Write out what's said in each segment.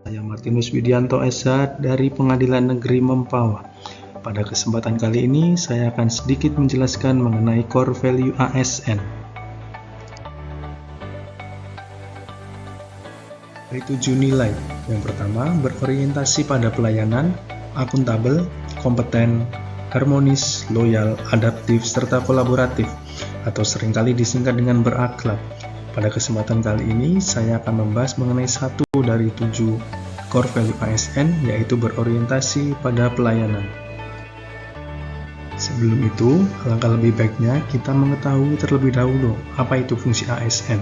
Saya Martinus Widianto SH dari Pengadilan Negeri Mempawah. Pada kesempatan kali ini, saya akan sedikit menjelaskan mengenai core value ASN. Dari 7 nilai. Yang pertama, berorientasi pada pelayanan, akuntabel, kompeten, harmonis, loyal, adaptif, serta kolaboratif, atau seringkali disingkat dengan berakhlak. Pada kesempatan kali ini, saya akan membahas mengenai satu dari 7 core value ASN, yaitu berorientasi pada pelayanan. Sebelum itu, alangkah lebih baiknya kita mengetahui terlebih dahulu apa itu fungsi ASN.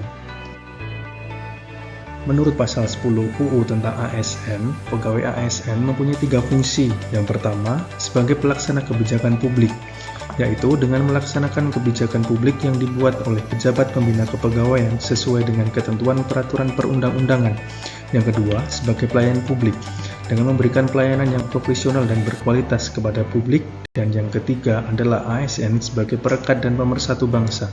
Menurut pasal 10 UU tentang ASN, pegawai ASN mempunyai 3 fungsi. Yang pertama, sebagai pelaksana kebijakan publik, yaitu dengan melaksanakan kebijakan publik yang dibuat oleh pejabat pembina kepegawaian sesuai dengan ketentuan peraturan perundang-undangan. Yang kedua, sebagai pelayan publik, dengan memberikan pelayanan yang profesional dan berkualitas kepada publik. Dan yang ketiga adalah ASN sebagai perekat dan pemersatu bangsa.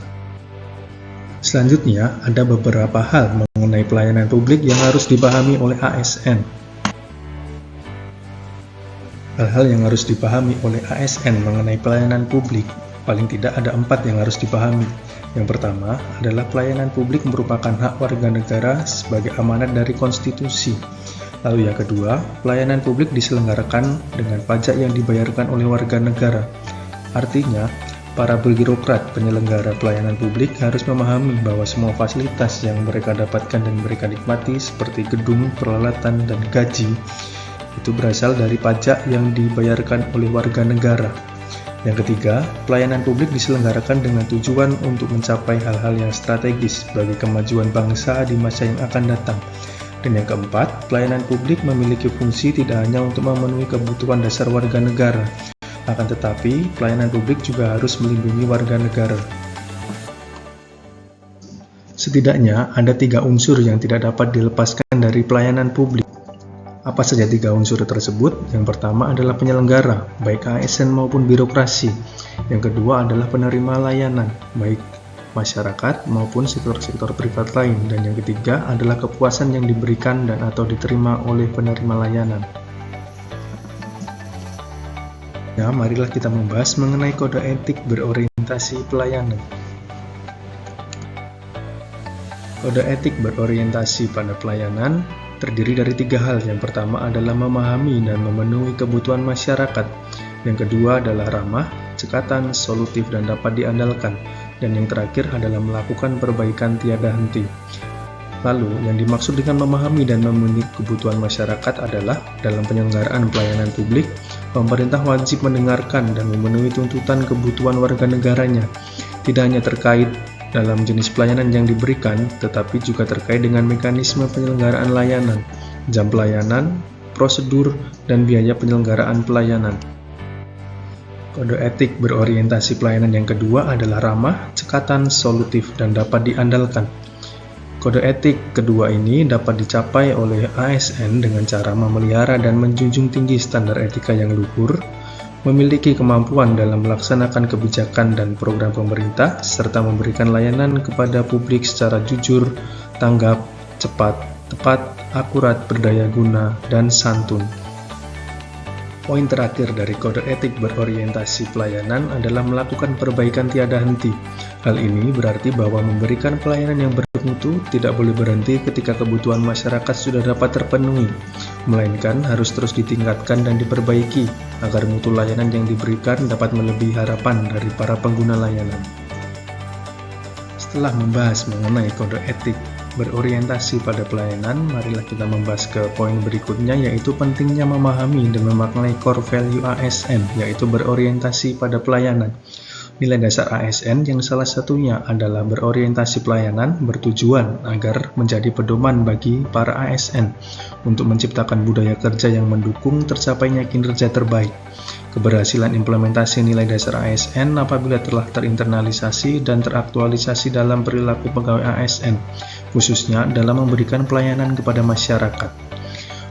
Selanjutnya, ada beberapa hal mengenai pelayanan publik yang harus dipahami oleh ASN. Hal-hal yang harus dipahami oleh ASN mengenai pelayanan publik, paling tidak ada 4 yang harus dipahami. Yang pertama adalah pelayanan publik merupakan hak warga negara sebagai amanat dari konstitusi. Lalu yang kedua, pelayanan publik diselenggarakan dengan pajak yang dibayarkan oleh warga negara. Artinya, para birokrat penyelenggara pelayanan publik harus memahami bahwa semua fasilitas yang mereka dapatkan dan mereka nikmati seperti gedung, peralatan, dan gaji itu berasal dari pajak yang dibayarkan oleh warga negara. Yang ketiga, pelayanan publik diselenggarakan dengan tujuan untuk mencapai hal-hal yang strategis bagi kemajuan bangsa di masa yang akan datang. Dan yang keempat, pelayanan publik memiliki fungsi tidak hanya untuk memenuhi kebutuhan dasar warga negara, akan tetapi pelayanan publik juga harus melindungi warga negara. Setidaknya ada 3 unsur yang tidak dapat dilepaskan dari pelayanan publik. Apa saja 3 unsur tersebut? Yang pertama adalah penyelenggara, baik ASN maupun birokrasi. Yang kedua adalah penerima layanan, baik masyarakat maupun sektor-sektor privat lain. Dan yang ketiga adalah kepuasan yang diberikan dan atau diterima oleh penerima layanan. Ya, marilah kita membahas mengenai kode etik berorientasi pelayanan. Kode etik berorientasi pada pelayanan terdiri dari 3 hal. Yang pertama adalah memahami dan memenuhi kebutuhan masyarakat. Yang kedua adalah ramah, cekatan, solutif, dan dapat diandalkan. Dan yang terakhir adalah melakukan perbaikan tiada henti. Lalu, yang dimaksud dengan memahami dan memenuhi kebutuhan masyarakat adalah dalam penyelenggaraan pelayanan publik, pemerintah wajib mendengarkan dan memenuhi tuntutan kebutuhan warga negaranya. Tidak hanya terkait dalam jenis pelayanan yang diberikan, tetapi juga terkait dengan mekanisme penyelenggaraan layanan, jam pelayanan, prosedur, dan biaya penyelenggaraan pelayanan. Kode etik berorientasi pelayanan yang kedua adalah ramah, cekatan, solutif, dan dapat diandalkan. Kode etik kedua ini dapat dicapai oleh ASN dengan cara memelihara dan menjunjung tinggi standar etika yang luhur, memiliki kemampuan dalam melaksanakan kebijakan dan program pemerintah, serta memberikan layanan kepada publik secara jujur, tanggap, cepat, tepat, akurat, berdaya guna, dan santun. Poin terakhir dari kode etik berorientasi pelayanan adalah melakukan perbaikan tiada henti. Hal ini berarti bahwa memberikan pelayanan yang bermutu tidak boleh berhenti ketika kebutuhan masyarakat sudah dapat terpenuhi, melainkan harus terus ditingkatkan dan diperbaiki agar mutu layanan yang diberikan dapat melebihi harapan dari para pengguna layanan. Setelah membahas mengenai kode etik berorientasi pada pelayanan, marilah kita membahas ke poin berikutnya, yaitu pentingnya memahami dan memaknai core value ASN, yaitu berorientasi pada pelayanan. Nilai dasar ASN yang salah satunya adalah berorientasi pelayanan bertujuan agar menjadi pedoman bagi para ASN untuk menciptakan budaya kerja yang mendukung tercapainya kinerja terbaik. Keberhasilan implementasi nilai dasar ASN apabila telah terinternalisasi dan teraktualisasi dalam perilaku pegawai ASN, khususnya dalam memberikan pelayanan kepada masyarakat.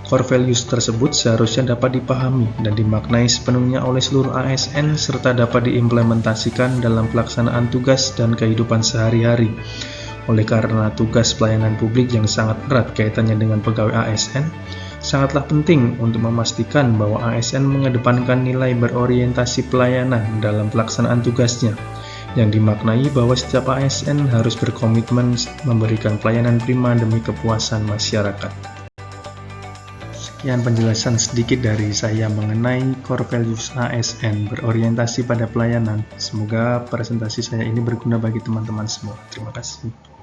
Core values tersebut seharusnya dapat dipahami dan dimaknai sepenuhnya oleh seluruh ASN serta dapat diimplementasikan dalam pelaksanaan tugas dan kehidupan sehari-hari. Oleh karena tugas pelayanan publik yang sangat erat kaitannya dengan pegawai ASN, sangatlah penting untuk memastikan bahwa ASN mengedepankan nilai berorientasi pelayanan dalam pelaksanaan tugasnya, yang dimaknai bahwa setiap ASN harus berkomitmen memberikan pelayanan prima demi kepuasan masyarakat. Sekian penjelasan sedikit dari saya mengenai core values ASN berorientasi pada pelayanan. Semoga presentasi saya ini berguna bagi teman-teman semua. Terima kasih.